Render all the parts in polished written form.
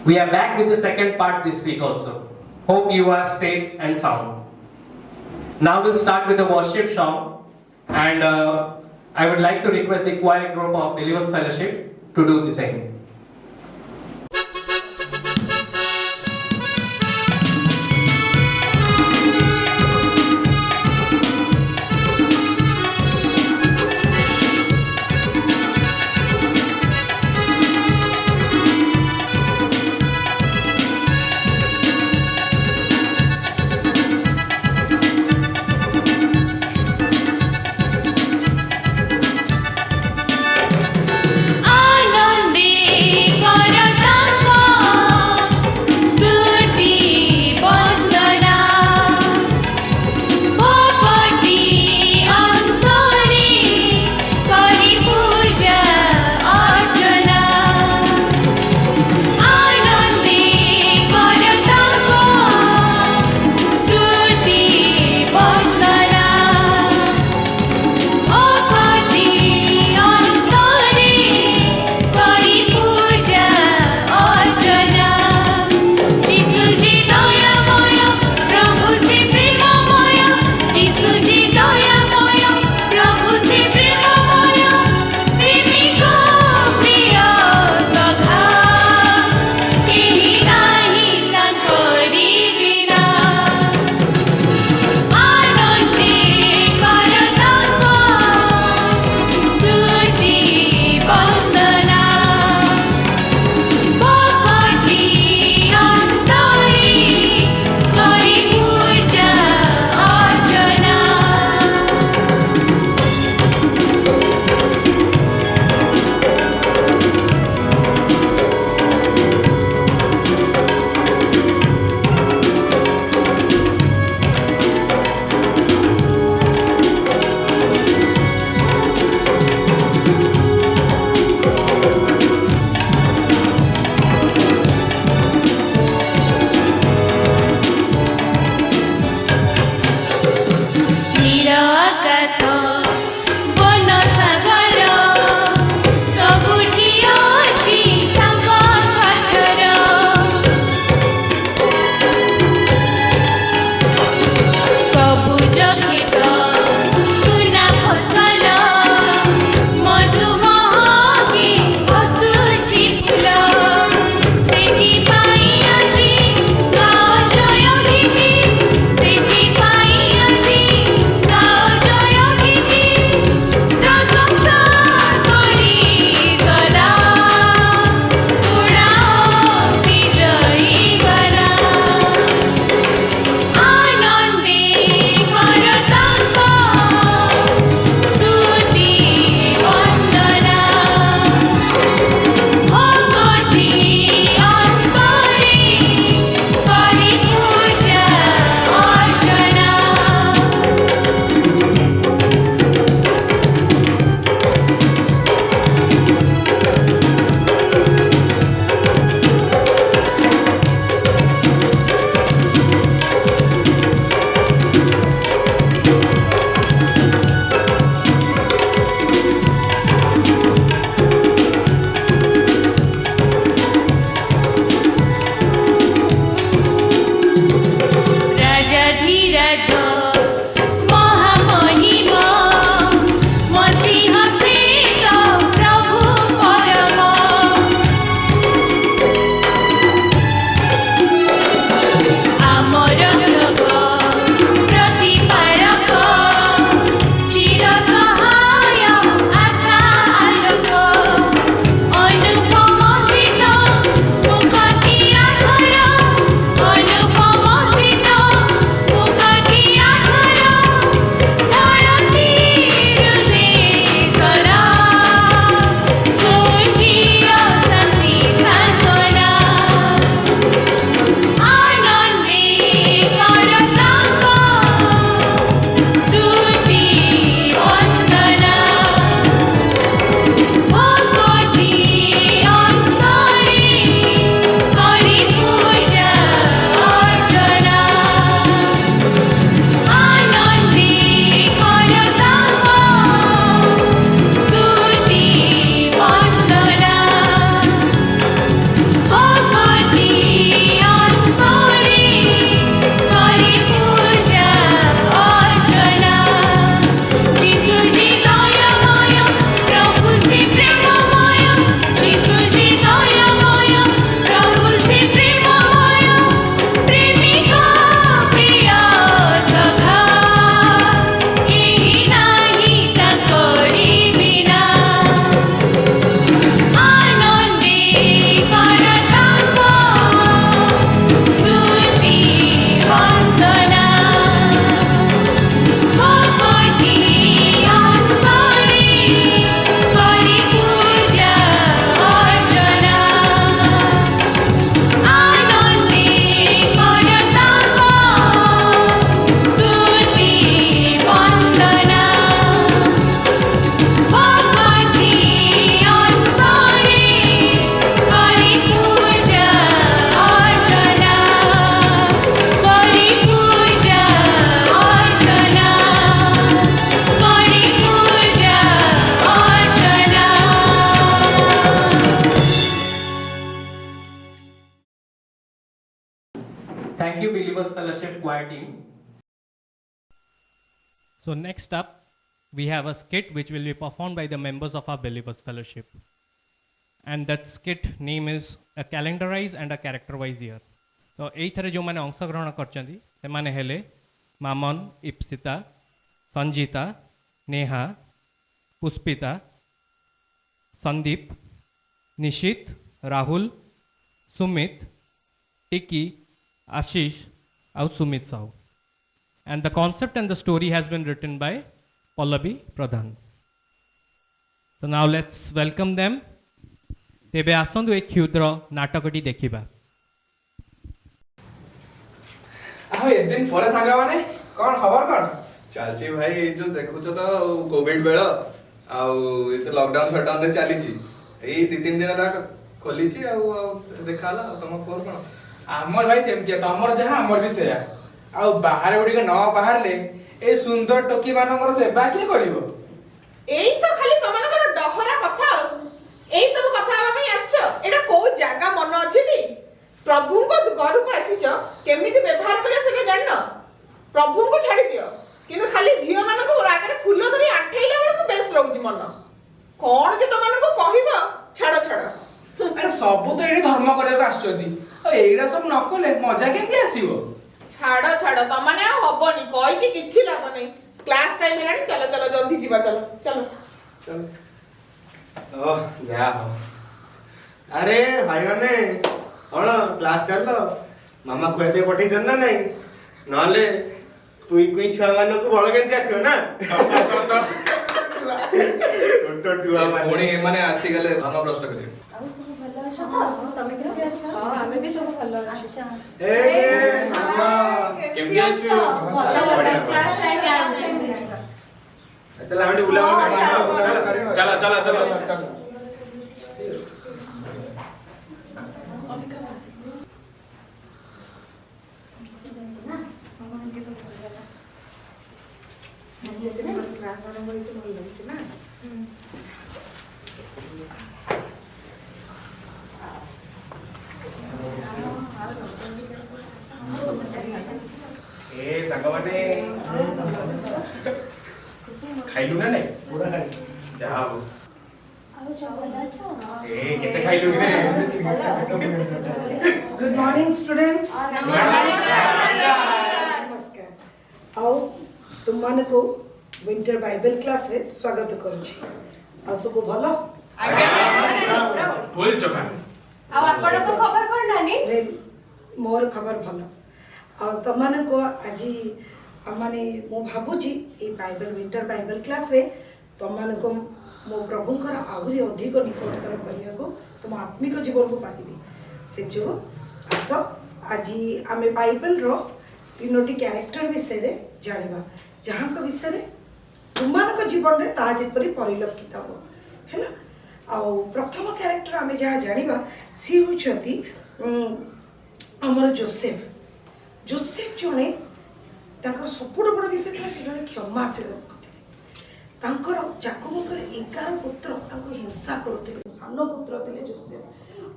We are back with the second part this week also. Hope you are safe and sound. Now we'll start with the worship song, and I would like to request the choir group of Believers Fellowship to do the same. Sethipai aji gao joyo giti Believers Fellowship choir team. So next up, we have a skit which will be performed by the members of our Believers Fellowship. And that skit name is A Calendarize and a Character-Wise Year. So ଏଇଥିରେ ଯେଉଁମାନେ ଅଂଶଗ୍ରହଣ କରିଛନ୍ତି ସେମାନେ ହେଲେ ମାମନ, ଇପ୍ସିତା, ସଞ୍ଜିତା, ନେହା, ପୁଷ୍ପିତା, ସନ୍ଦୀପ, ନିଶିତ, ରାହୁଲ, ସୁମିତ, ଟିକି, ଆଶିଷ ଆଉ Sumit Sahu. And the concept and the story has been written by Pallavi Pradhan. So now let's welcome them. तेबे आसंतु एक क्षुद्र नाटकटी देखिबा. आहो एक दिन परे सांगा माने कोन खबर कोन चालची भाई जो देखुछ तो कोविड बेल आउ ये तो लॉकडाउन शटडाउन रे चली छी एई 2-3 दिन ला खोली छी आउ देखाला तम खबर कोन हमर भाई सेमतिया तमर जहा हमर भी सेया आउ बाहर उडी के न बाहर ले ए सुंदर टोकी मानकर सेवा के करिवो एई तो खाली तमनकर डहरा कथा एई सब कथा हवा पई आछो एटा को जागा मन अछि नी प्रभु को घर को आसीचो केमिति व्यवहार करे सेटा जाननो प्रभु को छाडी दियो किंतु खाली झियो मान को आगे फूल धरी आठैला बेल को बेस रहउची मन कोन जे तमन को कहिबो छाड़ छाड़ अरे सब तो एडी धर्म करे को आछोदी आ एइरा सब न कोले मजा केमति आसीबो छाड़ छाड़ तमने हबनी कहि कि किछि लाभ नै क्लास टाइम हेलानी चलो चलो जल्दी जीवा चलो चलो चल ओ जा हो अरे भाई माने कौन क्लास चल मामा खुआ पे पठे ना नहीं नले कुई कुई छुआ मान को बळ केंति आसियो ना टोटो टुआ माने पुणी माने आसी गले धर्म प्रश्न करे तमे केमति अछ हां हमें भी सब भलो अच्छा ए मामा केमति आछु क्लास टाइम चल हम बुला चला चला चला क्लास आरंभ होइछ मोर लगछ ना ए सांगा माने खाइलु ना नै पूरा खाइ जा हो आउ सब भलो अछ ए केते खाइलु कि नै गुड मॉर्निंग स्टूडेंट्स नमस्कार आओ तुम मान को विंटर बाइबल क्लास रे स्वागत करूछी आ सब भलो फुल चोखा आ आपण को खबर कोन नानी मोर खबर भलो आ तुम मान को आजी माने मो भाबुची ए बाइबल विंटर बाइबल क्लास रे तुम मान को मो प्रभुंकर आहुरी अधिक निकटतर करिया को तुम आत्मिक जीवन को पाइबी से जो आस आज आमे बाइबल रो तीनोटी कैरेक्टर विषय रे जानिबा जहां को विषय रे तुमान को जीवन रे ता जेपरि परिलक्षित हो हैला आ प्रथम कैरेक्टर आमे जहां जानिबा सी होछती हमर जोसेफ जोसेफ जोने तांकर सबुठ बड़ विषय था से जने क्षमाशील लोक थिले तांकर जाकोबंकर 11 पुत्र तांको हिंसा करथिले सानो पुत्र थिले जोसेफ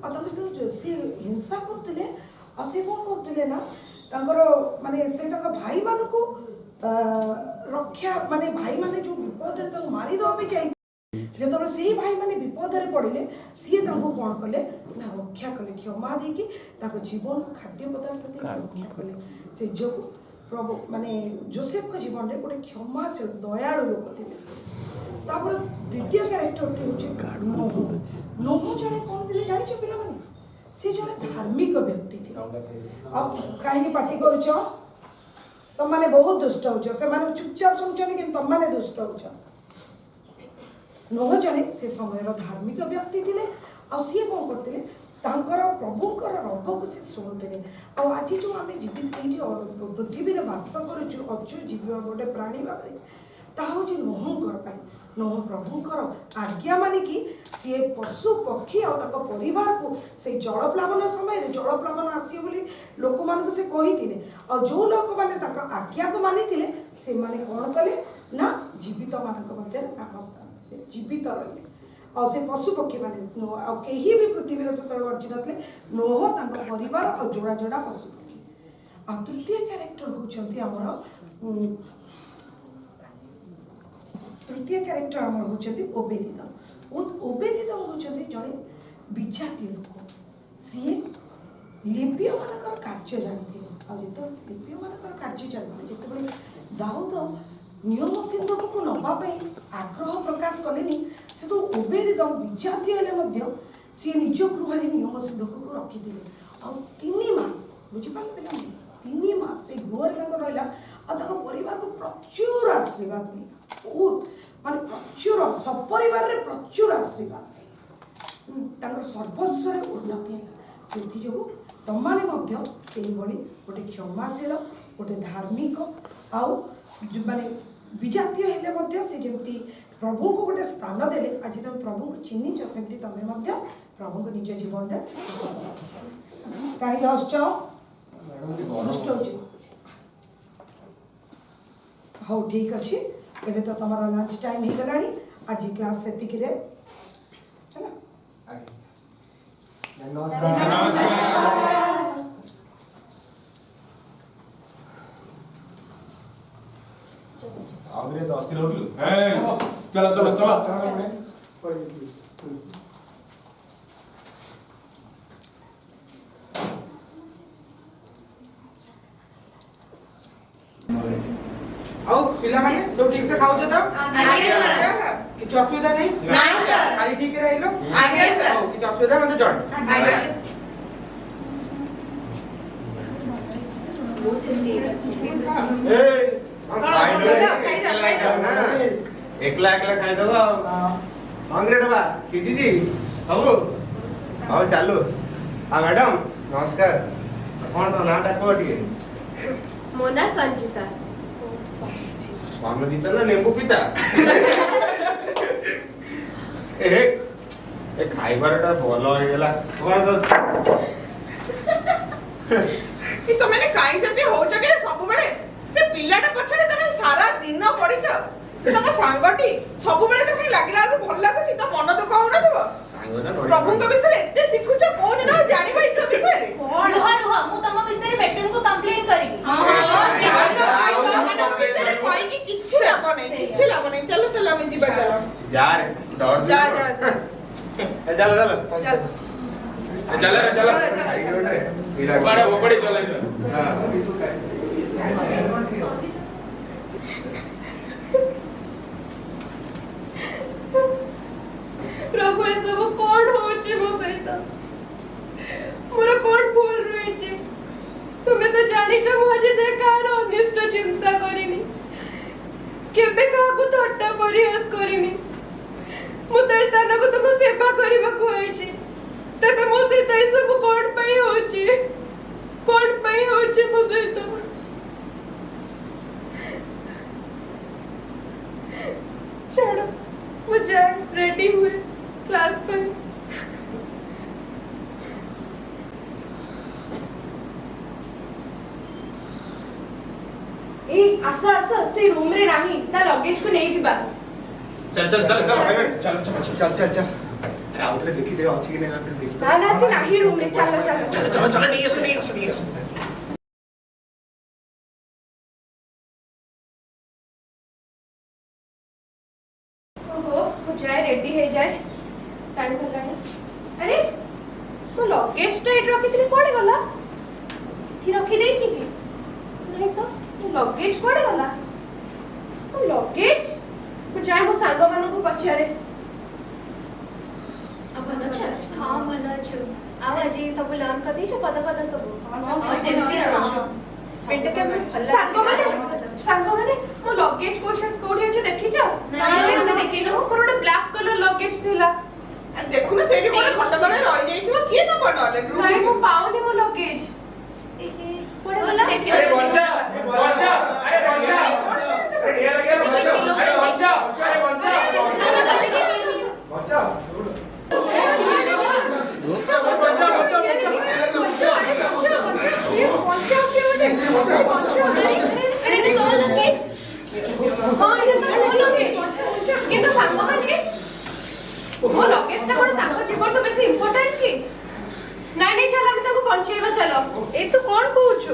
आ तांको जो जोसेफ हिंसा करथिले आ से कोन करथिले ना तांकर माने से तांका भाई मान को रक्षा माने भाई माने जो विपद रे तांको मारी दो पे जाई जेतबे से भाई माने विपद रे पड़िले सी तांको कोन कले ना रक्षा कले क्षमा देकी तांको जीवन को खाद्य पदार्थ दे रक्षा कले से जो प्रभु माने जोसेफ को जीवन रे गोटे क्षमाशील दयालु लोक थिले से तापर द्वितीय कैरेक्टर टे होचे नोह जने कोन थिले जानि छ पिला माने से जने धार्मिक व्यक्ति थिले आ काहे पार्टी करूछ तुम माने बहुत दुष्ट होछ से माने चुपचाप सुनछनी कि तुम माने दुष्ट होछ नोह जने से समय रो धार्मिक व्यक्ति थिले आ से कोन करथिले तांकर प्रभुकर रब को से शुणुले आ आज जो आम जीवित पृथ्वी में बास करूँ अच्छु जीव गोटे प्राणी भाव ताहूँ नोहर नोह प्रभुकर आज्ञा मानिकी सी पशु पक्षी आरिवार को से जलप्लावन समय जलप्लावन आसो बोली लोक मान से कही और जो लोक मैंने आज्ञा को मानी से माने कौन कले ना जीवित मान जीवित रही और से पशु पक्षी माने कहीं भी पृथ्वी से बची नथिले नोह परिवार और जोड़ा जोड़ा पशु पक्षी तृतीय क्यारेक्टर होचंती हमर तृतीय क्यारेक्टर हमर होचंती ओबेदिदम ओबेदिदम होचंती जणे विजातीय लोक सी लिपिय मानकर कार्य जानी आ जेतो लिपिय मानकर कार्य जानी जेते दाऊद नियम सिंधु को नबा आग्रह प्रकाश कलेनी से तो ओबेदिदम विजातीय हेले मध्य सी निज गृह नियम सिंधु को रखिथिले आ 3 मास बुझी पाल पिला 3 मास से गृह रहा और परिवार को प्रचुर आशीर्वाद मिला बहुत माने प्रचुर सब परिवार रे प्रचुर आशीर्वाद सर्वस्व उन्नति है से जो तमाने गोटे क्षमाशील गोटे धार्मिक आउ माने विजातीय हेले मध्य से जमती प्रभु को गोटे स्थान देले आज तुम प्रभु को चिन्ह सेमती तुम प्रभु को निज जीवन रे कहीं हाँ ठीक अच्छे एबे तो तुम लंच टाइम हो गलानी आज क्लास से चला आगरे तो अस्थिर हो गयो चलो चलो चलो आओ पिला माने सब ठीक से खाओ तो किछ असुविधा नहीं खाली ठीक रहिलो किछ असुविधा मते जण एकला एकला खाई दबा कांग्रेट बा सीजी जी बाबू आओ चालू आ मैडम नमस्कार कौन तो नाटा को टिके मोना संजिता स्वामी जीता ना नींबू पीता ए खाइबारटा भल हो गेला कौन तो कि तो मैंने काई सेमती हो जगे सब बेले से पिल्लाटा पछड़े तमे सारा दिन पडिछ से तम सांगटी सब बेले तो से लागिला को भल लागुची तो मन दुख हो न देबो प्रभु के विषय एते सिखुछ को दिन जानिबा इस विषय रे रुह रुह मु तम विषय बेटन को कंप्लेन करी कोई की किछि लाभ नहीं चलो चलो हम जीवा चलो जा रे डर जा चल चलो बड़ा बड़ी चले प्रभु ए सब कोन होची मो सहित मोर कोन भूल रही छी तुमे तो जानी छ मु जे कार अनिष्ट चिंता करिनी केबे काकू थट्टा परिहास करिनी मु त स्थान को तुम सेवा करबा को आइछि तबे मो सहित ए सब कोन पई होची मो सहित चलो मुझे रेडी हुए क्लास पर ए आसा आसा से रूम रे नाही ता लगेज को नहीं जिबा चल भाई चल अरे आउथले देखि जे अछि कि नै ना फिर देखि ना से नाही रूम रे चल नहीं आस ओहो मुझे रेडी है जाए टाइम होलानी अरे मो लगेज टा एट रखितली कोडे गला कि रखि देई छी कि नहीं तो मो लगेज कोडे गला मो लगेज मु जाय मो सांग मानु को पछारे अपन अच्छा हाँ मन अच्छु आ आज सब लर्न कर दी पद पद सब हां सेमती हां पिंड के में भल सांग माने मो लगेज कोठे अछि देखि छ नहीं हम देखिनो पर ओटा ब्लैक कलर लगेज थिला देखु ना सेठी कोन खट्टा तळे रहि जाइथिबो के न बनले नहीं मो पाउनी मो लगेज कोडे बोला देखि अरे बच्चा अरे बच्चा अरे ढेर लगे बच्चा अरे बच्चा अरे देखो लगेज हां इने तो लगेज ये तो सांग माने वो लगेज ता कोन ताको जीवन तो बेसी इंपोर्टेंट की नहीं चल हम ताको पहुंचेबा चलो ए तू कोन कहू छु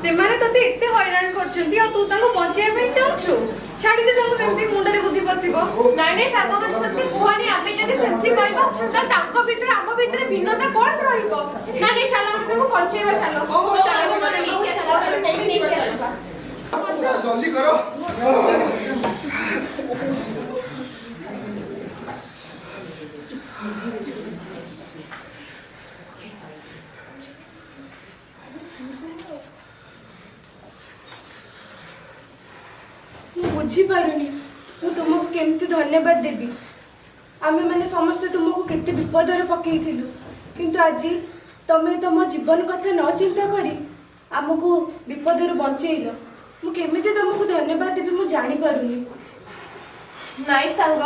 ସେମାନେ ତତେ ଏତେ ହଇରାଣ କରୁଛନ୍ତି ଆଉ ତୁ ତାଙ୍କୁ ବଞ୍ଚେଇବା ପାଇଁ ଚାହୁଁଛୁ? ଛାଡ଼ିଦେ ତାଙ୍କୁ, ସେମିତି ମୁଣ୍ଡରେ ବୁଦ୍ଧି ପଶିବ। ନାଇଁ ନାଇଁ ସାଙ୍ଗମାନେ ସେମିତି କୁହନି, ଆମେ ଯଦି ସେମିତି କହିବା ତାହେଲେ ତାଙ୍କ ଭିତରେ ଆମ ଭିତରେ ଭିନ୍ନତା କଣ ରହିବ? ନାଇଁ ନାଇଁ ଚାଲ ଆମେ ତାଙ୍କୁ ବଞ୍ଚେଇବା, ଚାଲ। ହଉ, ହଉ, ଚାଲ, ଚାଲ, ନେଇକି ଚାଲ, ଆସିବା, ଚାଲ, ନେଇକି ନେଇକି ଆସିବା। ଜଲ୍ଦି କର। ମୁଁ ବୁଝିପାରୁନି ମୁଁ ତୁମକୁ କେମିତି ଧନ୍ୟବାଦ ଦେବି। ଆମେମାନେ ସମସ୍ତେ ତୁମକୁ କେତେ ବିପଦରେ ପକେଇଥିଲୁ, କିନ୍ତୁ ଆଜି ତମେ ତମ ଜୀବନ କଥା ନ ଚିନ୍ତା କରି ଆମକୁ ବିପଦରୁ ବଞ୍ଚେଇଲ। ମୁଁ କେମିତି ତମକୁ ଧନ୍ୟବାଦ ଦେବି ମୁଁ ଜାଣିପାରୁନି। ନାଇଁ ସାଙ୍ଗ,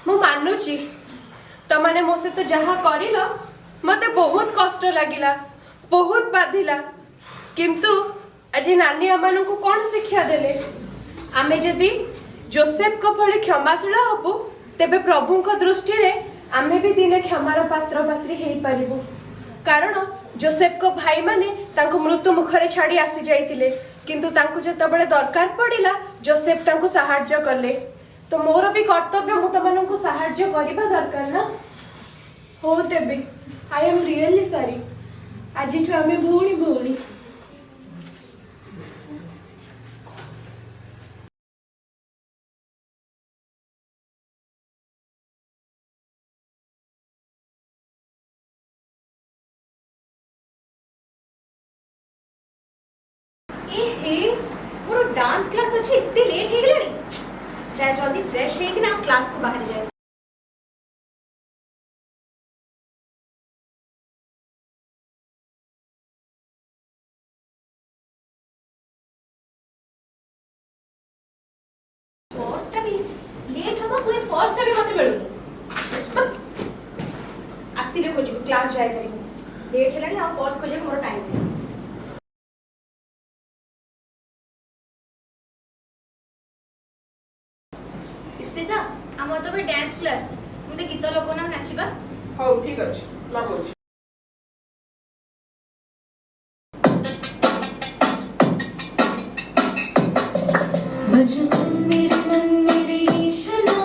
ମୁଁ ମାନୁଛି ତମାନେ ମୋ ସହିତ ଯାହା କରିଲ ମତେ ବହୁତ କଷ୍ଟ ଲାଗିଲା, ବହୁତ ବାଧିଲା, କିନ୍ତୁ ଆଜି ନାନୀ ଆମମାନଙ୍କୁ କ'ଣ ଶିକ୍ଷା ଦେଲେ? ଆମେ ଯଦି ଯୋସେଫଙ୍କ ଭଳି କ୍ଷମାଶୀଳ ହବୁ ତେବେ ପ୍ରଭୁଙ୍କ ଦୃଷ୍ଟିରେ ଆମେ ବି ଦିନେ କ୍ଷମାର ପାତ୍ର ପାତ୍ରୀ ହେଇପାରିବୁ। କାରଣ ଯୋସେଫଙ୍କ ଭାଇମାନେ ତାଙ୍କୁ ମୃତ୍ୟୁ ମୁଖରେ ଛାଡ଼ି ଆସି ଯାଇଥିଲେ, କିନ୍ତୁ ତାଙ୍କୁ ଯେତେବେଳେ ଦରକାର ପଡ଼ିଲା ଯୋସେଫ ତାଙ୍କୁ ସାହାଯ୍ୟ କଲେ। ତ ମୋର ବି କର୍ତ୍ତବ୍ୟ ମୁଁ ତମାନଙ୍କୁ ସାହାଯ୍ୟ କରିବା ଦରକାର ନା। ହଉ ତେବେ, ଆଇ ଏମ୍ ରିଏଲି ସରି। ଆଜିଠୁ ଆମେ ଭଉଣୀ ଭଉଣୀ। ए हे मोर डांस क्लास अच्छी इतने लेट हो गलानी। जाए जल्दी फ्रेश होके ना क्लास को बाहर जाए। पर्स टा भी लेट हम तू पर्स टा भी मते मिलु। आसी रे खोजिबो क्लास जाए करिबो। लेट हेलानी आ पर्स खोजे मोर टाइम नहीं। इप्सिता आम तो भी डांस क्लास मुझे गीत लगोना नाचिबा। ହଉ ଠିକ ଅଛି, ଲଗଉଛି। मेरे मन मेरे ईशना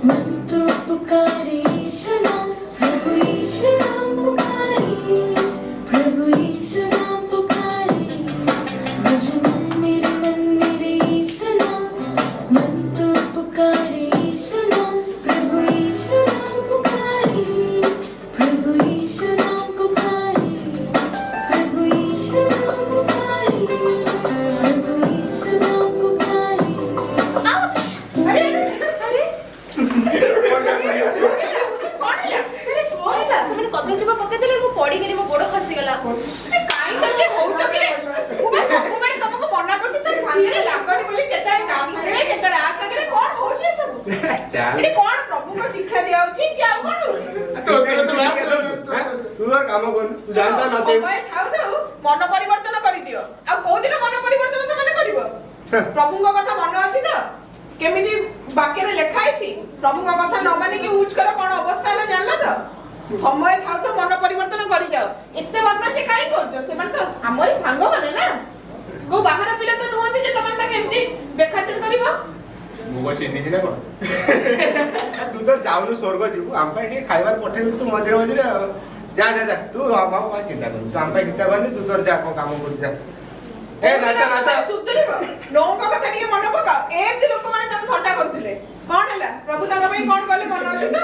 मन तो पुकारे ईशना प्रभु ईशना पुकारे प्रभु ईशना पुकारे मेरे मन मेरे ईशना मन तो पुकारे ईशना प्रभु ईशना पुकारे प्रभु ईशना पुकारे प्रभु ईशना पुकारे प्रभु ईशना पुकारे। अरे अरे ସେମାନେ କଦଳୀ ଚୋପା ପକେଇଦେଲେ ମୁଁ ପଡ଼ିଗଲି, ମୋ ଗୋଡ଼ ଖସିଗଲା। କାଇଁ ସେମିତି ହଉଛ କିରେ? ମୁଁ ବା ସବୁବେଳେ ତମକୁ ମନା କରୁଛି ତା ସାଙ୍ଗରେ ଲାଗନି ବୋଲି, କେତେବେଳେ ତା ସାଙ୍ଗରେ କେତେବେଳେ ଆ ସାଙ୍ଗରେ। କଣ ହଉଛି ଏ ସବୁ? ଏଠି କଣ ପ୍ରଭୁଙ୍କ ଶିକ୍ଷା ଦିଆହଉଛି କି ଆଉ କଣ ହଉଛି? ତୁ କାମ କର, ତୁ ଜାଣିତା ନଥିବୁ। ସମୟ ଥାଉ ଥାଉ ମନ ପରିବର୍ତ୍ତନ କରିଦିଅ। ଆଉ କୋଉଦିନ ମନ ପରିବର୍ତ୍ତନ ତମେ କରିବ? ପ୍ରଭୁଙ୍କ କଥା ମନେ ଅଛି ତ? କେମିତି ବାକ୍ୟରେ ଲେଖା ହେଇଛି? ପ୍ରଭୁଙ୍କ କଥା ନ ମାନିକି ଉଚ୍ଚର କଣ ଅବସ୍ଥା ହେଲା ଜାଣିଲ ତ? ସମୟ ଥାଉ ଥାଉ ମନ ପରିବର୍ତ୍ତନ କରିଯାଅ। ଏତେ ବଦମାସି କାହିଁ କରୁଛ? ସେମାନେ ତ ଆମରି ସାଙ୍ଗମାନେ ନା, କୋଉ ବାହାର ପିଲା ତ ନୁହନ୍ତି ଯେ ତମେ ତାକୁ ଏମିତି ବେଖାତିର କରିବ। ମୁଁ କଣ ଚିହ୍ନିଛି ନା କଣ? ତୁ ତ ଯାଉନୁ ସ୍ୱର୍ଗ ଯିବୁ, ଆମ ପାଇଁ ଟିକେ ଖାଇବାର ପଠେଇବୁ ତୁ ମଝିରେ ମଝିରେ ଆଉ। ଯା ଯା ଯା, ତୁ ଆଉ କଣ ଚିନ୍ତା କରୁଛୁ? ତୁ ଆମ ପାଇଁ ଚିନ୍ତା କରନି, ତୁ ତୋର ଯା କଣ କାମ କରୁଛୁ ଯା। ଏ ନାଚ ନାଚ। ସୁଧୁରିବ। ନୋଙ୍କ କଥା ଟିକେ ମନେ ପକାଅ। ଏମିତି ଲୋକମାନେ ତାଙ୍କୁ ଥଟ୍ଟା କରୁଥିଲେ। କଣ ହେଲା? ପ୍ରଭୁ ତାଙ୍କ ପାଇଁ କଣ କଲେ ମନେ ଅଛି ତ?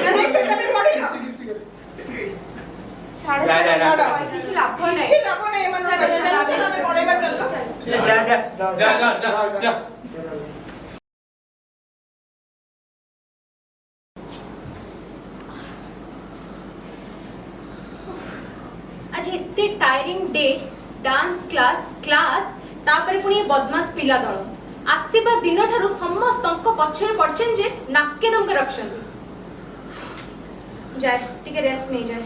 ନା ନାଇଁ ସେଟା ବି ପଢିନ? ଛାଡ଼ ଯା, ଯା, ଯା। ଛାଡ଼ କିଛି ଲାଭ ନାହିଁ। କିଛି ଲାଭ ନାହିଁ ଏମାନଙ୍କ କଥା। ଚାଲ ଚାଲ ଆମେ ପଳେଇବା, ଚାଲ। ଏ ଯା ଯା ଯା ଯା ଯା ଯା। आज एते tiring day, dance class class तापर पुणी बदमाश पिला दल आसीबा दिन ठारू समस्त पछरे पड़छन जे नाके दमके रखछन। जाए टिके रेस्ट नहीं जाए।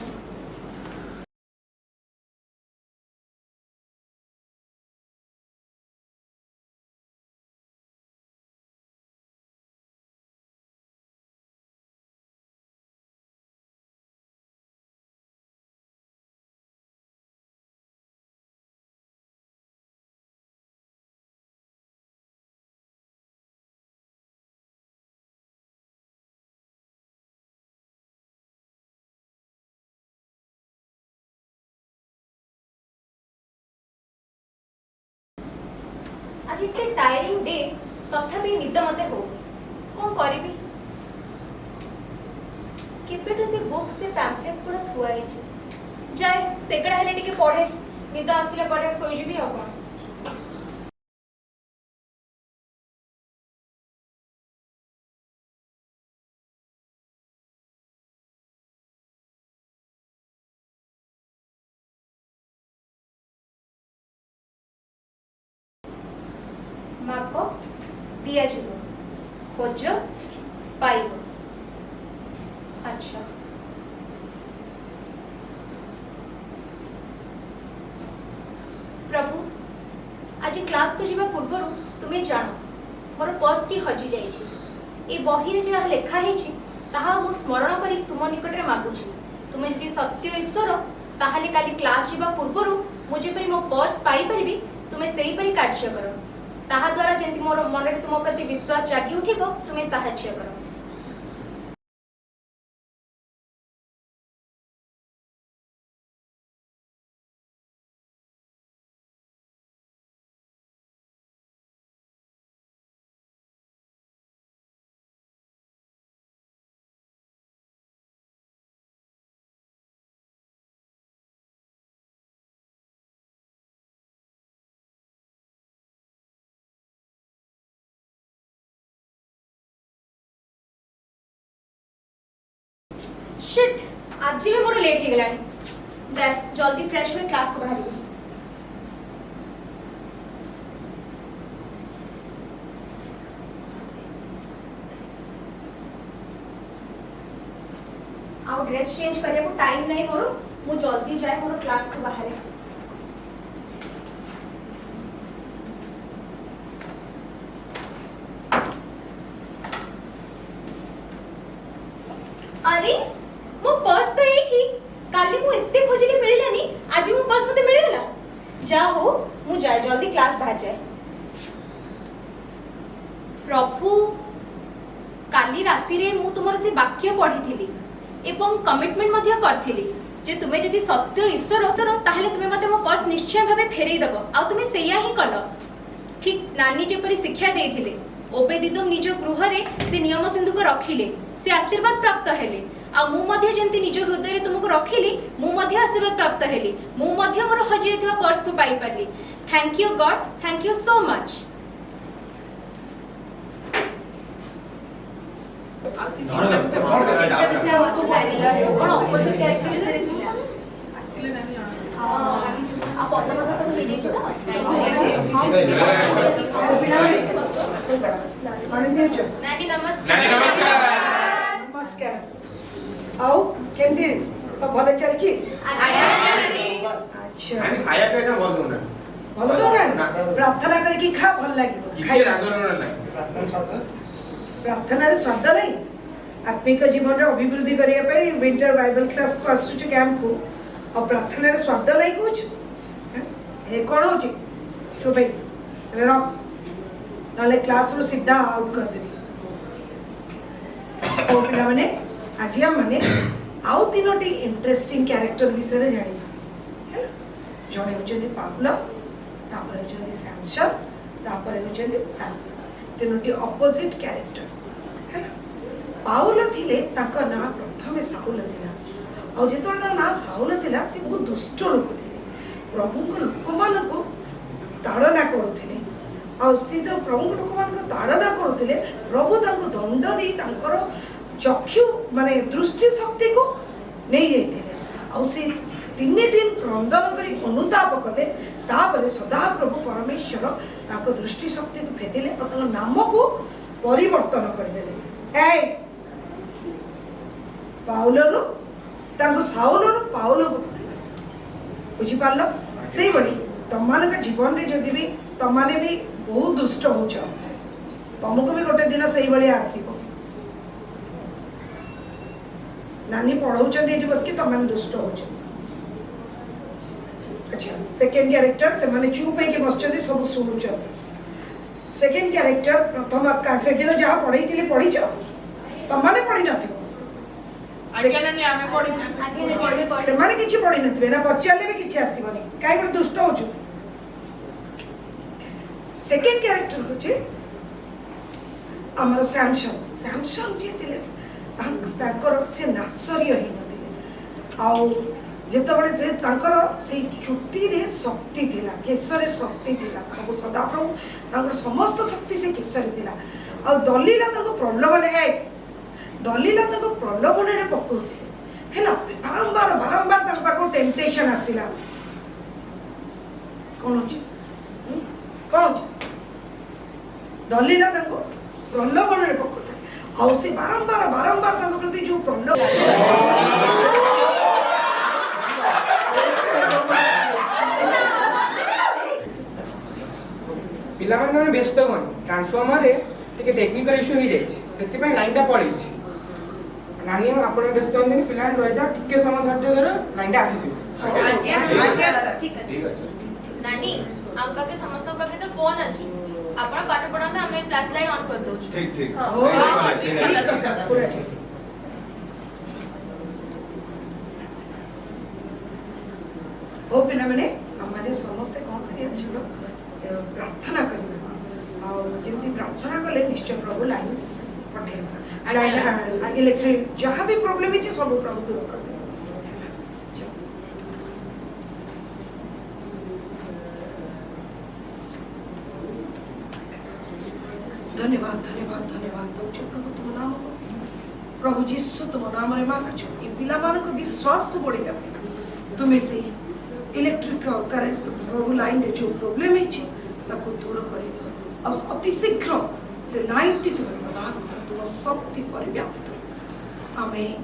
आज इतने टायरिंग डे तथापि निद मते हो कौन करिबी केपेटो से बुक्स से पैम्पलेट्स गुड़ा थुआ है जाए सेगड़ा हेले टिके पढ़े निद आसिला परे सोई जिबी आ कोन माप दिया जीव खोज पाइब अच्छा प्रभु आज क्लास को जीवा पूर्व तुम्हें जान मोर पर्स टी हजि जाइछि ए बही रे जहा लेखा हेछि ताहा मु स्मरण करी तुम निकट रे मागुछि तुमे जदि सत्य ईश्वर ताहाले काली क्लास जीवा पूर्व मु जेपरि मो पर्स पाई परबी तुमे सेही परि कार्य करो ताहा द्वारा जेंति मोर मन रे तुम प्रति विश्वास जागी उठिबो तुमे सहाय्य करो शिट आज भी मोर लेट हो गलानी जाए जल्दी फ्रेश हो क्लास को बाहर आउ ड्रेस चेंज करने को टाइम नहीं मोर मु जल्दी जाए मोर क्लास को बाहर अरे मो पर्स तो एठी काली मु एत्ते खोजली मिलिलानी आज मो पर्स मते मिल गेला जा हो मु जाय जल्दी क्लास बाहर जाय प्रभु काली राती रे मु तुमर से वाक्य पढिथिली एवं कमिटमेंट मध्ये करथिली जे तुमे जदि सत्य ईश्वर ताहले तुमे मते मो पर्स निश्चय भाबे फेरेई दबो आ तुमे सेया ही कलो ठीक नानी जेपरि शिक्षा देथिले ओबेदिदम निज गृह रे से नियम सिंधु को रखिले से आशीर्वाद प्राप्त हेले आ मु मध्ये जेंति निज हृदय रे तुमको रखिली मु मध्ये आशीर्वाद प्राप्त हेली मु मध्ये मोर हजि जायथिबा पर्स को पाई परली thank you God thank you so much नमस्कार आओ केमती सब भले चलछि अच्छा আমি খায়া পেয়া বল দো না भलो तो ना प्रार्थना करके खा भल लागिबो କିଛି ରାଗ ନାହିଁ प्रार्थना रे स्वाद नहीं आत्मिक जीवन रे अभिवृद्धि करिया पे विंटर बाइबल क्लास को आसुच कैंप को और प्रार्थना रे स्वाद नहीं कुछ ए कोन होची चुप है रख नाले क्लास रो सीधा आउट कर देबी ओ पिला माने आज हम माने आउ तीनोटी इंटरेस्टिंग कैरेक्टर विषय रे जानि है जणे होचंदी पावलो तापर होचंदी सैमसन तापर होचंदी तीनोटी ऑपोजिट कैरेक्टर है पाउलो थिले ताका ना प्रथमे साउल थिला और जेतोला ना साउल थिला से बहुत दुष्ट लोक थिले प्रभु को लोक मान को ताड़ना करूथिले और सी तो प्रभु को लोक मान को ताड़ना करूथिले प्रभु ताको दंड दे तांकर चक्षु माने दृष्टि शक्ति को नहीं जाइथिले और से 3 दिन क्रंदन करी अनुताप कले तापर सदा प्रभु परमेश्वर ताको दृष्टि शक्ति को फेरिले और ताको नाम को परिवर्तन कर देले ए पाउलो ताको साउलो पाउलो को बुझी पारलो सेही बड़ी तमान का जीवन रे जदी भी तमाने भी बहुत दुष्ट होछ तुमको भी गोटे दिन सेही बड़ी आसीबो नानी पढ़ाउछन एठी बस के तमान दुष्ट होछ अच्छा सेकंड कैरेक्टर से माने चुप है के बसचदी सब सुनुछन सेकंड कैरेक्टर प्रथम का से दिन जहा पढैतिले पढिछ तमाने पढि नथिबो आगे नानी आमे पढिछ से माने किछि पढि नथिबे ना पचारले भी किछि आसीबनी काई गोटे दुष्ट होछु सेकेंड कैरेक्टर होचे हमर सैमसंग सैमसंग जे थिले तांकर से नासर्य ही नथिले आउ जेतबळे जे तांकर से चुट्टी रे शक्ति थिला केसरे शक्ति थिला प्रभु सदाप्रभु तांकर समस्त शक्ति से केसरे थिला आ दलीला तांको प्रलोभन है दलीला तांको प्रलोभन रे पकोथि हेला बारंबार बारंबार तांको पाको टेम्पटेशन आसिला कोन होची दलीला तांको प्रलोभन रे पकोथि आ से बारंबार बारंबार तांको प्रति जो प्रलोभन ପିଲାମାନେ ବ୍ୟସ୍ତ ହୁଅନି ଟ୍ରାନ୍ସଫର୍ମରରେ ଟିକେ ଟେକ୍ନିକାଲ ଇସ୍ୟୁ ହେଇଯାଇଛି ସେଥିପାଇଁ ଲାଇନଟା ପଳେଇଛି ନାନୀ ଆପଣ ବ୍ୟସ୍ତ ହୁଅନ୍ତୁନି ପିଲାମାନେ ରହିଯାଅ ଟିକେ ସମୟ ଧୈର୍ଯ୍ୟ ଧର ଲାଇନଟା ଆସିଯିବ ଠିକ ଅଛି ନାନୀ ଆମ ପାଖେ ସମସ୍ତଙ୍କ ପାଖେ ତ ଫୋନ ଅଛି ଆପଣ ପାଠ ପଢାନ୍ତୁ ଆମେ ଫ୍ଲାଶ ଲାଇଟ ଅନ୍ କରି ଦଉଛୁ ठीक ठीक पूरा ठीक हो पिला माने हमारे समस्त कौन करिया चलो प्रार्थना करबा और जेंति प्रार्थना कले निश्चय प्रभु लाइन पठेबा लाइन इलेक्ट्रिक जहां भी प्रॉब्लम है सब प्रभु दूर कर धन्यवाद धन्यवाद धन्यवाद दौछु प्रभु तुम नाम को प्रभु जीसु तुम नाम रे मांगछु ए पिला मान को विश्वास को बढ़ेगा तुम्हें से इलेक्ट्रिक करंट प्रभु लाइन रे जो प्रॉब्लम है ताको दूर करियो और अति शीघ्र से लाइन टी तुम प्रदान कर तुम शक्ति परिव्याप्त आमेन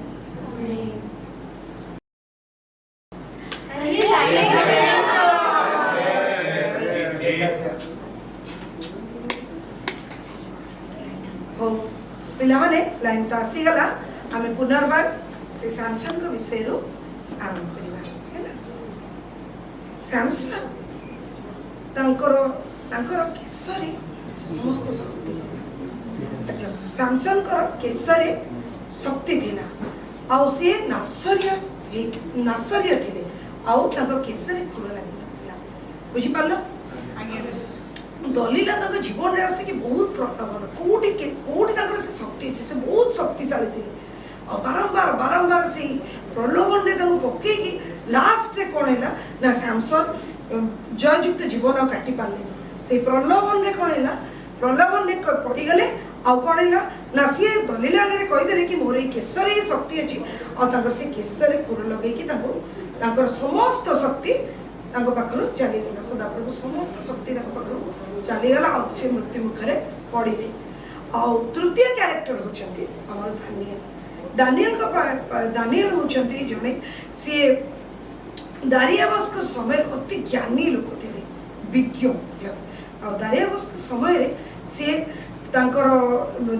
हो पिला माने लाइन तो आसी गला आमे पुनर्बार से सैमसंग को विषय रो आरंभ करिबा हैला सैमसंग तांकर केसरे समस्त शक्ति अच्छा सैमसंग कर केसरे शक्ति थिला आउ से नासर्य थिले आउ तांको केसरे खुर लागिला बुझी पारलो दलीला तक जीवन रे आसे कि बहुत प्रलोभन कोटी तक से शक्ति अच्छे से बहुत शक्तिशाली थे और बारंबार बारंबार से प्रलोभन रे तक पके कि लास्ट रे कोन हैला ना सैमसंग जययुक्त जीवन काटी पारले से प्रलोभन रे कोन हैला प्रलोभन रे पड़ी गले आ कोन हैला ना से दलीला आगे कहि देले कि मोर ए केसरे शक्ति अछि और ताकर से केसरे खुर लगे कि ताकर समस्त शक्ति तांको पाखरु चली गला सदाप्रभु समस्त शक्ति तांको पाखरु चली गला और से मृत्यु मुखरे पड़िले और तृतीय कैरेक्टर होचंती हमर दानियल होचंती जने से दारियाबस को समय अति ज्ञानी लोक थिले विज्ञ और दारियाबस के समय रे से तांकर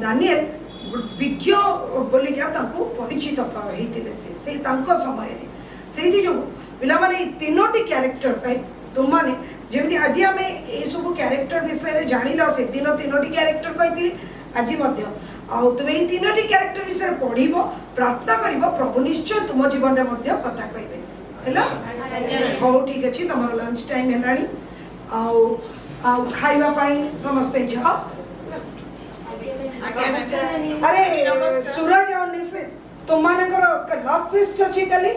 दानियल विज्ञ बोली क्या तांको परिचित होइतिले से तांको समय रे सेथि जो पिला माने तीनोटी कैरेक्टर पे तुम माने जेमिति आज आमे ए सब कैरेक्टर विषय रे जानिलो से दिन तीनोटी कैरेक्टर कहितली आज मध्य आ तुम ए तीनोटी कैरेक्टर विषय पढिबो प्रार्थना करिबो प्रभु निश्चय तुम जीवन रे मध्य कथा कहबे हेलो हो ठीक अछि तमरो लंच टाइम हेलानी आ खाइबा पाई समस्त जा अरे सूरज और निसे तुम मानकर लव फेस्ट अछि कली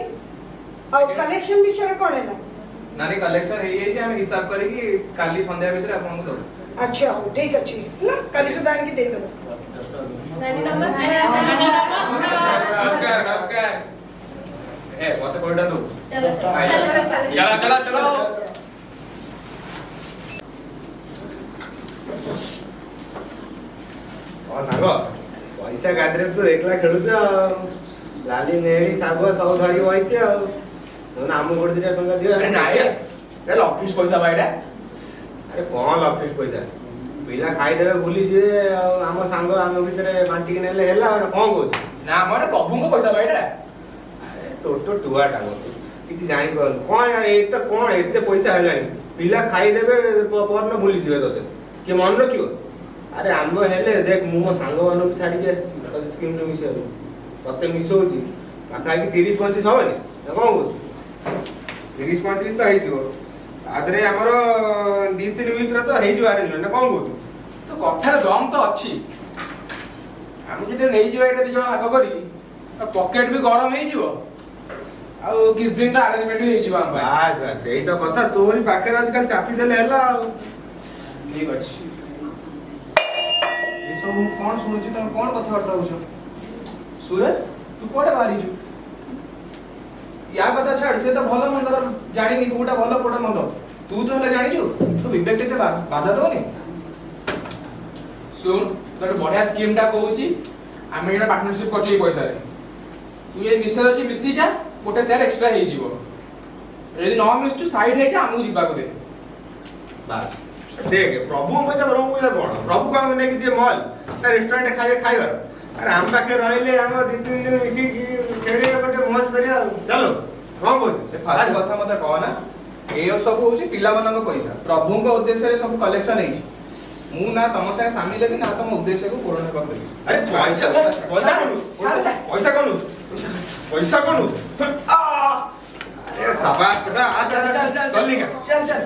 और कलेक्शन विषय कोन हैला नानी कलेक्शन हे जे हम हिसाब करी कि काली संध्या भीतर आपन को दो अच्छा हो ठीक अछि ना काली सुधा आन के दे देबो नानी नमस्कार नमस्कार नमस्कार ए मते कोइडा दो चलो चला चला और नागो पैसा गादरे तो एकला खेलुछ लाली नेली सागो सब धरी होइছে ଆଉ नोना आम गोड़ दिटा टंका दियो अरे नाइ रे लॉफिस पैसा बाइडा अरे कोन लॉफिस पैसा पिला खाई देबे भूली जे आम सांग आम भीतर बांटी के नेले हैला कोन कहू ना हमर प्रभु को पैसा बाइडा अरे टोटो टुआ टांगो किछि जानि कोन कोन यार एते पैसा हैलानी पिला खाई देबे परन भूली जिवे तते के मन रखियो अरे आम हेले देख मु मो सांग मान को छाडी के आछि त स्कीम रे मिसे तते मिसौची पाखा कि 30 35 हबनी ना कोन कहू 30 35 तो हेइथिबो ଆଦରେ ଆମର 2-3 ୱିକ୍ ର ତ ହେଇଯିବ ଆରେଞ୍ଜମେଣ୍ଟ ନା କଣ କହୁଛୁ? ତ କଥାରେ ଦମ ତ ଅଛି। ଆମେ ଯଦି ନେଇଯିବା ଏଇଟା 2 ଜଣ ଭାଗ କରି ପକେଟ ବି ଗରମ ହେଇଯିବ ଆଉ କିଛି ଦିନର ଆରେଞ୍ଜମେଣ୍ଟ ବି ହେଇଯିବ ଆମ ପାଇଁ। ବାସ୍ ବାସ୍ ସେଇ ତ କଥା, ତୋରି ପାଖରେ ଅଛି, ଖାଲି ଚାପି ଦେଲେ ହେଲା ଆଉ। ଠିକ ଅଛି। ଏସବୁ ମୁଁ କଣ ଶୁଣୁଛି, ତମେ କଣ କଥାବାର୍ତ୍ତା ହଉଛ? ସୁରଜ ତୁ କୁଆଡେ ବାହାରିଛୁ? ୟା କଥା ଛାଡ, ସେ ତ ଭଲ ମନ୍ଦର ଜାଣିନି କୋଉଟା ଭଲ କୋଉଟା ମନ୍ଦ। ତୁ ତ ହେଲେ ଜାଣିଛୁ, ତୁ ବିବେକ ଟିକେ ବାଧା ଦଉନି। ଶୁଣ, ଗୋଟେ ବଢିଆ ସ୍କିମ୍ ଟା କହୁଛି, ଆମେ ଏଇଟା ପାର୍ଟନରशिପ କରୁଛୁ ଏଇ ପଇସାରେ। ତୁ ଏ ମିଶର ଅଛି ମିଶିଯା, ଗୋଟେ ସେୟାର ଏକ୍ସଟ୍ରା ହେଇଯିବ। ଯଦି ନ ମିଶୁଛୁ ସାଇଡ ହେଇଯା, ଆମକୁ ଯିବାକୁ ଦେ। ବାସ୍ ଦେଖ, ପ୍ରଭୁଙ୍କ ପଇସା ବ୍ରହ୍ମ ପଇସା କଣ? ପ୍ରଭୁ କଣ ନେଇକି ଯିଏ ମଲ୍ ନା ରେଷ୍ଟୁରାଣ୍ଟ ଖାଇବାର? ଆରେ ଆମ ପାଖରେ ରହିଲେ ଆମ 2-3 ଦିନ ମିଶିକି ଖେଳିବା, ଗୋଟେ ମଜ କରିବା ଆଉ। ଚାଲ କଣ କହୁଛୁ? ସେ ଫାଲତୁ କଥା ମତେ କହନା। ଏ ସବୁ ହଉଛି ପିଲାମାନଙ୍କ ପଇସା, ପ୍ରଭୁଙ୍କ ଉଦ୍ଦେଶ୍ୟରେ ସବୁ କଲେକ୍ସନ ହେଇଛି। ମୁଁ ନା ତମ ସାଙ୍ଗେ ସାମିଲ ହେବି ନା ତମ ଉଦ୍ଦେଶ୍ୟକୁ ପୂରଣ ହେବାକୁ ଦେବି। ଆରେ ପଇସା ପଇସା କଣ? ପଇସା କଣ? ପଇସା କଣ? ଆରେ ସାବାସ ବେଟା, ଆସ ଚल निकल चल चल।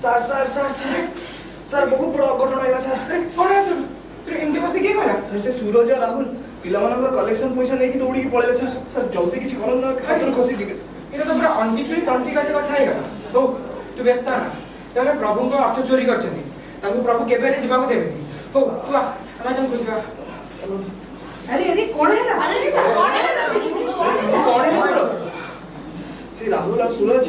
Sir sir sir sir sir बहुत बड़ा अघटन है सर। कौन है तू? तू एमडी बस देखिए करा। सर से सूरज और राहुल पिलामानकर कलेक्शन पैसा लेके दौड़ी पळेले सर। सर जल्दी किछि करन ना, हाथ खसी जिगे। এটা তো পুরো অন্টিচুরি তন্টি কাটে কথা ହେଇଗଲା। তো ତୁ ବ୍ୟସ୍ତ ନା, ସେମାନେ ପ୍ରଭୁଙ୍କ ଅର୍ଥ ଚୋରି କରିଛନ୍ତି, ତାଙ୍କୁ ପ୍ରଭୁ କେବେ ହେଲେ ଯିବାକୁ ଦେବେନି। ହଉ ତୁ ଆ, ଆମେ ତାଙ୍କୁ ଖୋଜିବା। अरे अरे कौन है ना? अरे सर कौन है ना? କଣ ହେଇଗଲ? से राहुल और सूरज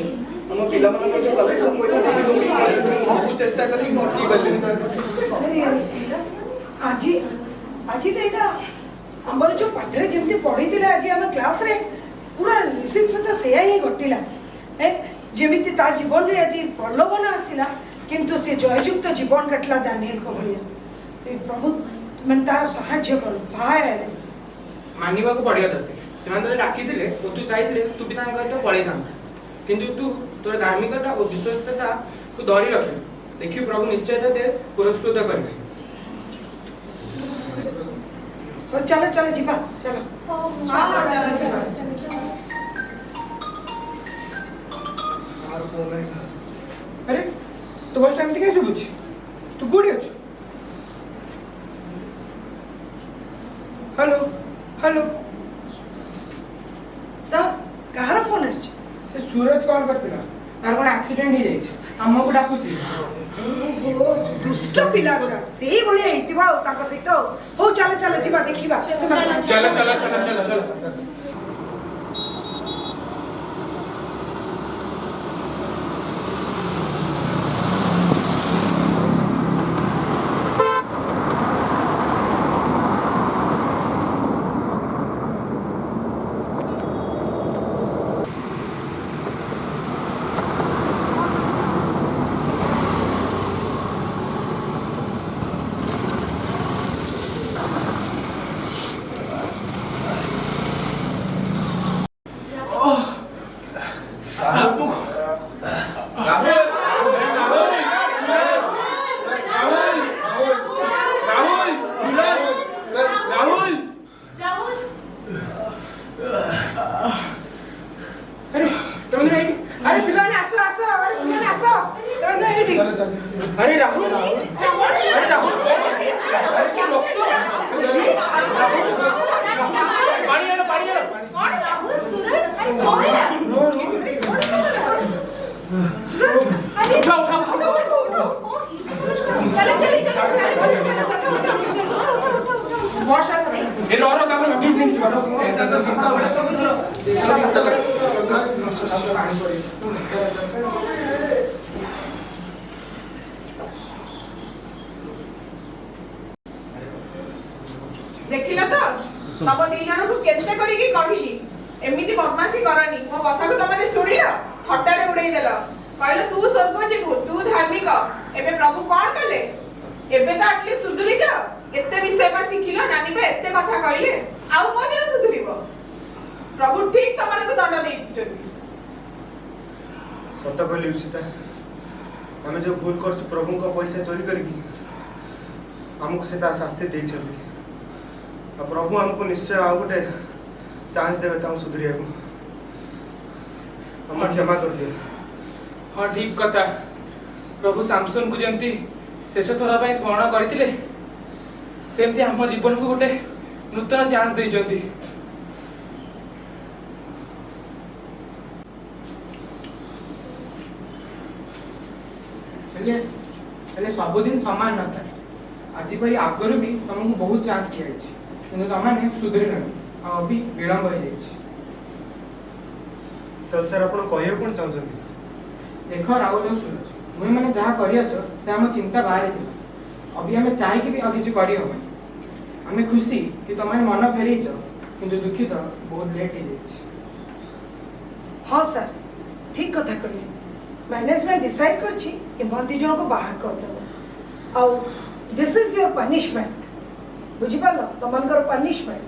हम पिलामानकर जो कलेक्शन पैसा लेके दौड़ी पळेले सर। बहुत चेष्टा करी भर्ती करले। अरे आजी आजी तो एटा हमर जो पाठरे जेमती पढिथिले आजी हम क्लास रे पूरा निश्चित सहित सेया ही घटिला। जेमिति ता जीवन रे आजी प्रलोभन आसिला, किंतु से जययुक्त जीवन कटला दानिएल को भलिया। से प्रभु मन तार सहाय्य करू भाई। ମାନିବାକୁ ପଡ଼ିବ ତତେ। ସେମାନେ ତତେ ଡାକିଥିଲେ ଓ ତୁ ଚାହିଁଥିଲେ ତୁ ବି ତାଙ୍କ ସହିତ ପଳେଇଥାନ୍ତୁ, କିନ୍ତୁ ତୁ ତୋର ଧାର୍ମିକତା ଓ ବିଶ୍ୱସ୍ତତାକୁ ଧରି ରଖିବୁ। ଦେଖିବୁ ପ୍ରଭୁ ନିଶ୍ଚୟ ତତେ ପୁରସ୍କୃତ କରିବେ। चलो चलो जीवा चलो। हाँ हाँ चलो चलो। अरे तो बस टाइम कैसे बुझी? तू कोड़ी अच्छु? हेलो हेलो सर कहार फोन आछि? से सूरज कॉल करथिला, तार कोन एक्सीडेंट हो जाइछ, हमको डाकुची। ओहो दुष्ट पिला गुडा सेही भलिया हेतिबा ताको सहित। हो चलो चलो जीवा देखिबा। चलो चलो चलो चलो चलो। अरे राहुल अरे राहुल पानी आना कौन राहुल सूरज? अरे कौन है? सूरज अरे उठा उठा चलो चलो चलो बहुत सारा ये रो रो तापर बीच नहीं छोड़ो देखिला तो तब दी जन को केते करी की कहिली एमिति बदमाशी करनी मो कथा को तमने सुनिलो थट्टारे उड़ाई देलो कहलो तू स्वर्ग जीवु तू धार्मिक एबे प्रभु कोन कले एबे तो एटलीस्ट सुधुरी जा एते विषय बा सिखिलो नानी बे एते कथा कहले आउ को दिन सुधुरीबो प्रभु ठीक तमने को दंड देइछथि सत कहली उचिता आम जो भूल कर प्रभु को पैसा चोरी करके आमको से शास्ति देते प्रभु आमको निश्चय आउ गोटे चांस देवे सुधरिया को क्षमा कर दिए। हाँ ठीक कथा प्रभु सामसन को जमती शेष थर पर स्मरण करते सेमती आम जीवन को गोटे नूतन चांस देइछंती। हेले सबुदिन समान न थाए आज परी आगरू भी तुमको बहुत चांस किया किंतु तुमने सुधरी ना अभी विलंब हो जाए। तो सर आप कह कौन चाहते देख राहुल और सूरज मुझे मैंने जहाँ कर से आम चिंता बाहर थी अभी आम चाहिए भी किसी कर आम खुशी कि तुम मन फेर किंतु दुखित बहुत लेट हो जाए। हाँ सर ठीक कथा कहले मैनेजमेंट डिसाइड करछि ए मन दी जन को बाहर कर देबो आउ दिस इज योर पनिशमेंट बुझी पालो तमनकर पनिशमेंट।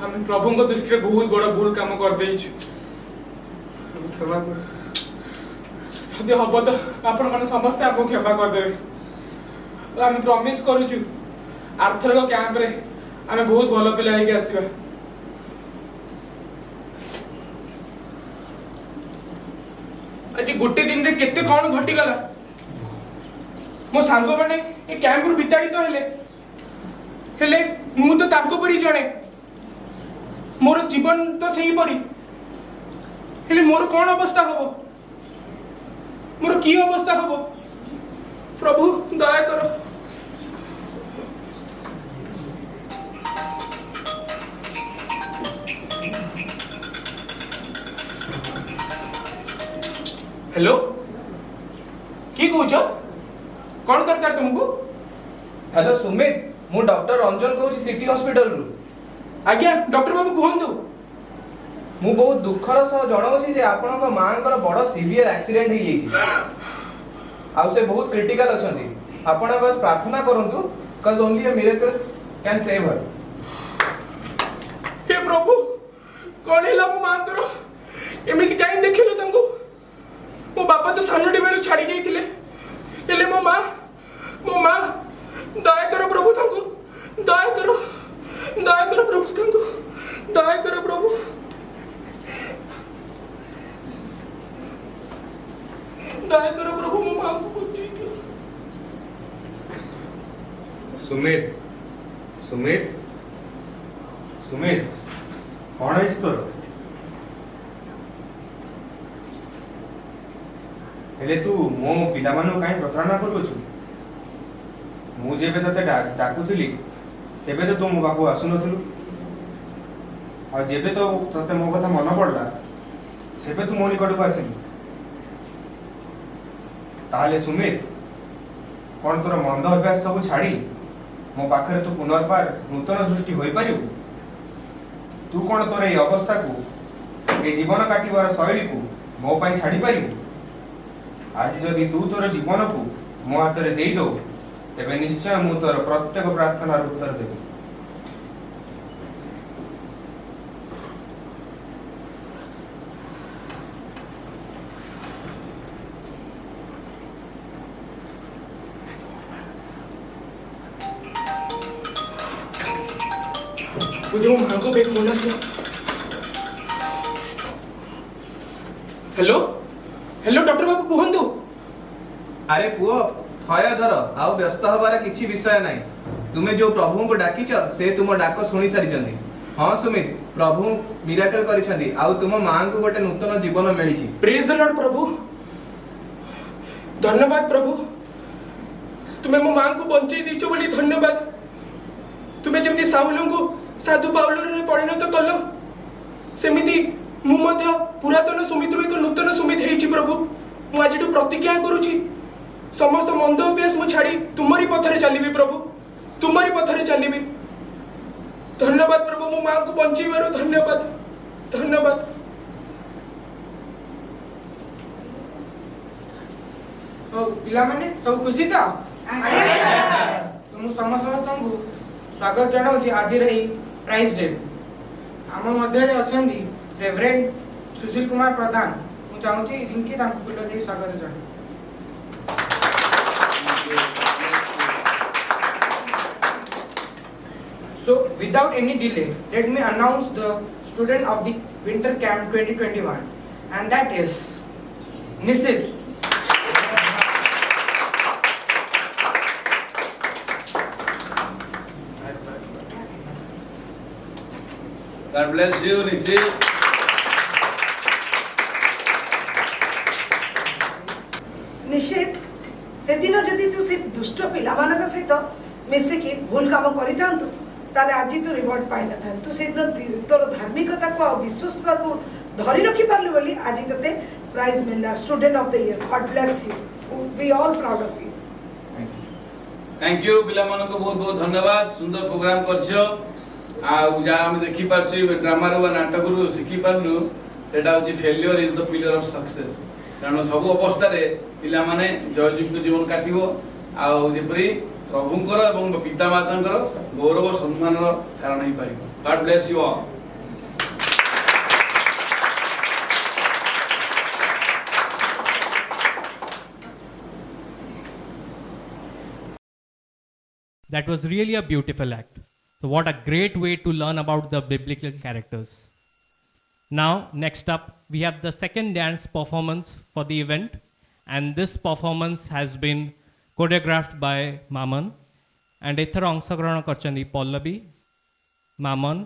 आम प्रभु को दृष्टि में बहुत बड़ा भूल काम कर देइछु क्षमा कर यदि हम तो आपण मैंने समस्त आपको क्षमा करदेवे आम प्रमिश करूछु आर्थर कैंप रे आम बहुत भल पिला होके आसीबा। आज गोटे दिन रे केते कौन घटी गला मो सांग माने ए कैंप रु विताड़ित हेले मु तो तांको परी जणे मोर जीवन तो सही परी हेले मोर कौन अवस्था हबो मोर की अवस्था हबो प्रभु दया करो। हेलो की कहूछ कौन दरकार तुमको? हेलो सुमित मु डॉक्टर रंजन कहूँ सिटी हॉस्पिटल रु। आज्ञा डॉक्टर बाबू कहतु मु बहुत दुखर सह जनाऊँ जे आपन माँ बड़ सीवियर एक्सीडेंट हो जाइए आउ से बहुत क्रिटिकल अछंती आपण बस प्रार्थना करंतु cuz only a miracle can save her। हे प्रभु कौन हैला मो मां तोरो एमिति काई देखिलो तंको मो बापा तो सानोटी बेलू छाड़ी गईथिले हेले मो मां दया करो प्रभु तंको दया करो प्रभु तंको दया करो प्रभु दया करो प्रभु मो मां को बचाई दियो। सुमित सुमित सुमित कौन है तोर हेले तू मो पिला मानु काई प्रतारणा करूछु मु जेबे तते डाकुथिली सेबे तो तू मो बाबू आसु नथलु आ जेबे तो तते मो कथा मन पड़ला सेबे तू मो निकट को आसिलु ताले सुमित कौन तोर मंद अभ्यास सब छाड़ी मो पाखरे तू पुनर्बार नूतन सृष्टि होई पारिबु तू कौन तोर ए अवस्था को ए जीवन काटिबार शैली को मो पाई छाड़ी पारिबु आज जदि तू तोर जीवन को मो हाथ में दे दो तेबे निश्चय मु तोर प्रत्येक प्रार्थनार उत्तर देबी। बुझे मो मां को पे फोन आसला। हेलो हेलो डॉक्टर बाबू कहतु। अरे पुओ थय धर आउ व्यस्त हबार किछि विषय नाही तुमे जो प्रभु को डाकिछ से तुम डाक सुनी सारिछंती। हां सुमित प्रभु मिराकल करिछंती आउ तुम मां को गोटे नूतन जीवन मिलिछि। प्रेज द लॉर्ड प्रभु धन्यवाद प्रभु तुमे मो मां को बंचई दिछो बोली धन्यवाद तुमे जेमती साउल को साधु पाउल रे परिणत कलो सेमिति मु मध्य पुरातन सुमित एक नूतन सुमित हेछि प्रभु मु आज प्रतिज्ञा करूछि समस्त मंद अभ्यास मु छाड़ी तुमरी पथरे चलिबी प्रभु तुमरी पथरे चलिबी। धन्यवाद प्रभु मो मां को बंचीबारो धन्यवाद धन्यवाद। ओ पिला माने सब खुशी तो तुम समस्त को स्वागत जनाऊँ आज प्राइज डे आम मध्य अच्छा रेवरेंड सुशील कुमार प्रधान ମୁଁ ଚାହୁଁଛି ରିଙ୍କି ତାଙ୍କୁ ଫୁଲ ଦେଇ ସ୍ୱାଗତ ଜଣାଏ। So without any delay, let me announce the student of the winter camp 2021, and that is Nisit. God bless you, Nishi. निश्चित सेदिन जदि तू से दुष्ट पिला मानक सहित मिसिकी भूल काम करिथांतु ताले आज तू रिवॉर्ड पाइ न था तू सेदिन तोर धार्मिकता को विश्वस्तता को धरि रखि पारलु बोली आज तते प्राइज मिलला student of the year. God bless you, we all proud of you. Thank you पिला मानको बहुत बहुत धन्यवाद। सुंदर प्रोग्राम करछो आ जा हम देखि पारछु ड्रामा रो नाटक रो सिखि पारनु सेटा होची failure is the pillar of success. कारण सब अवस्था रे पिला माने जययुक्त जीवन काटिबो आ जेपरी प्रभुंकर एवं पिता मातांकर गौरव सम्मान कारण ही पाइबो। God bless you all. That was really a beautiful act. So what a great way to learn about the biblical characters. Now, next up, we have the second dance performance for the event, and this performance has been choreographed by Maman, and एथर अंशग्रहण करछन्ती Pallavi, Maman,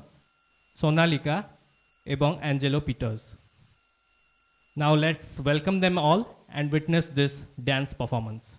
Sonalika, एवं Angelo Peters. Now let's welcome them all and witness this dance performance.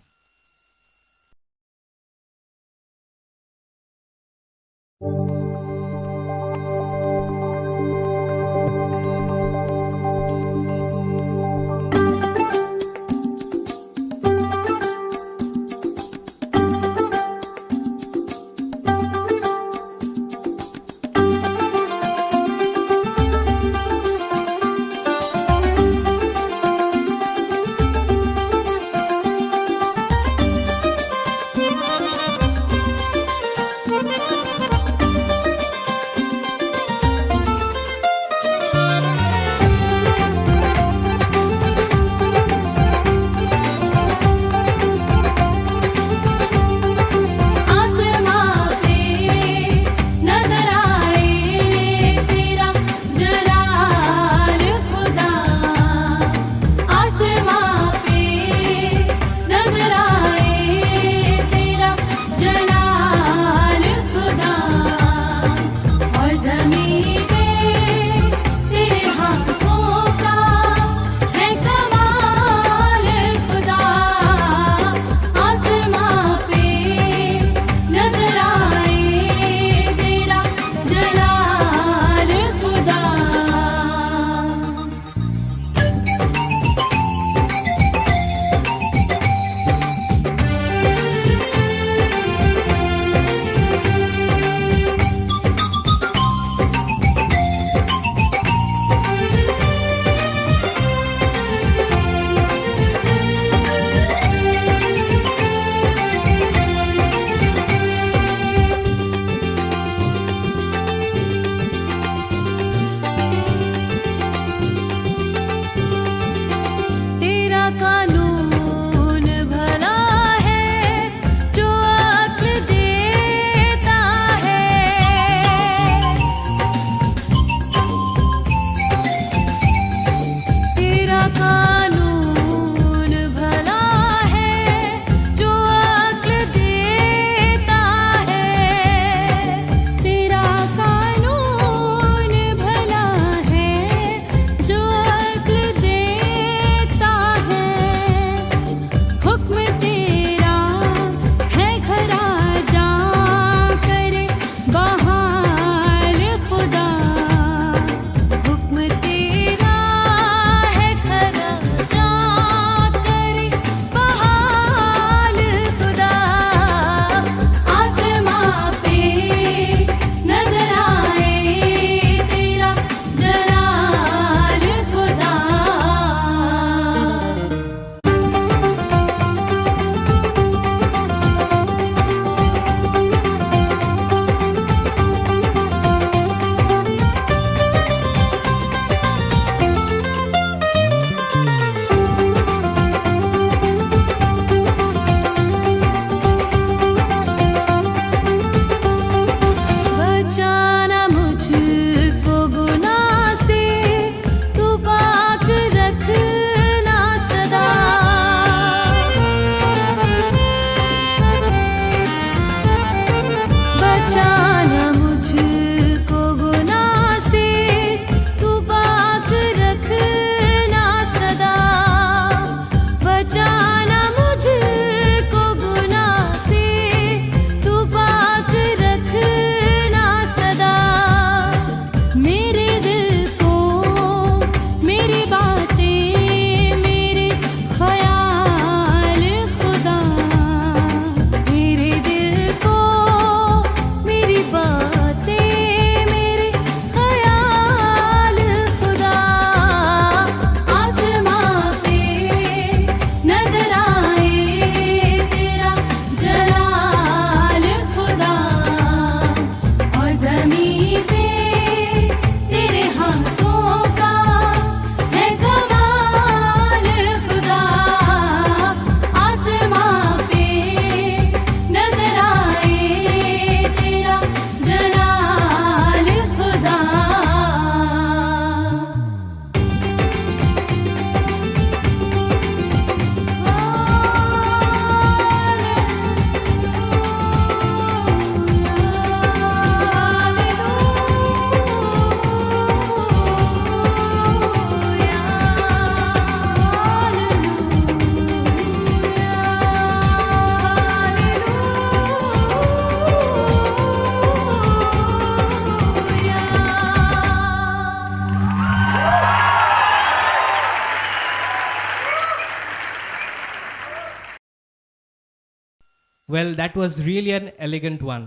Well, that was really an elegant one.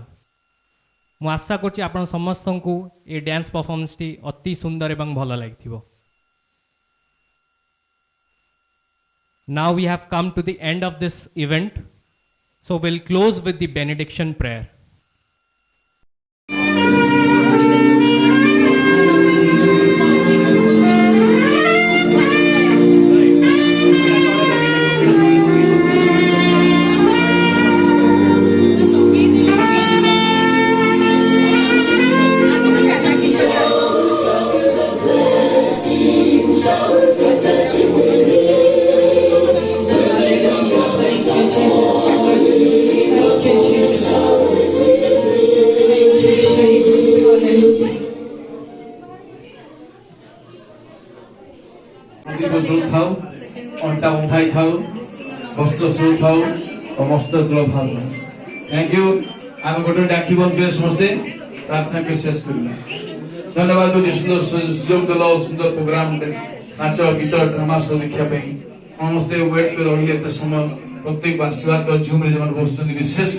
ମୁଁ ଆଶା କରୁଛି ଆପଣ ସମସ୍ତଙ୍କୁ ଏ dance ପରଫର୍ମାନ୍ସଟି ଅତି ସୁନ୍ଦର ଏବଂ ଭଲ ଲାଗିଥିବ। Now we have come to the end of this event, so we'll close with the benediction prayer. थाओ अंटा उठाई थाओ वस्त्र शुरू थाओ और मस्त तुल भाव। Thank you. आम गोटे डाकी बंद कर समस्ते प्रार्थना के शेष करला। धन्यवाद जो सुंदर सुयोग दल सुंदर प्रोग्राम नाच गीत ड्रामा सब देखा समस्ते वेट कर रही समय प्रत्येक आशीर्वाद कर जूम रे जमन बस विशेष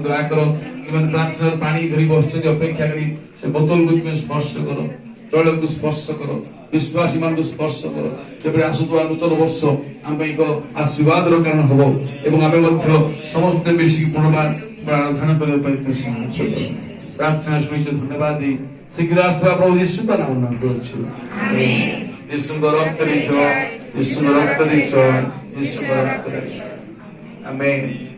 दया कर कि प्रार्थना पानी धरी बस अपेक्षा करी से बोतल को स्पर्श करो तैल को स्पर्श करो विश्वासी मान को स्पर्श करो जब आसुवा नूतन वर्ष आम एक आशीर्वाद कारण हम एवं आम समस्त मिसिक प्रार्थना करने प्रार्थना शुणी धन्यवाद दी शीघ्र आसुवा प्रभु यीशु का नाम यीशु रक्त यीशु रक्त यीशु रक्त आमेन।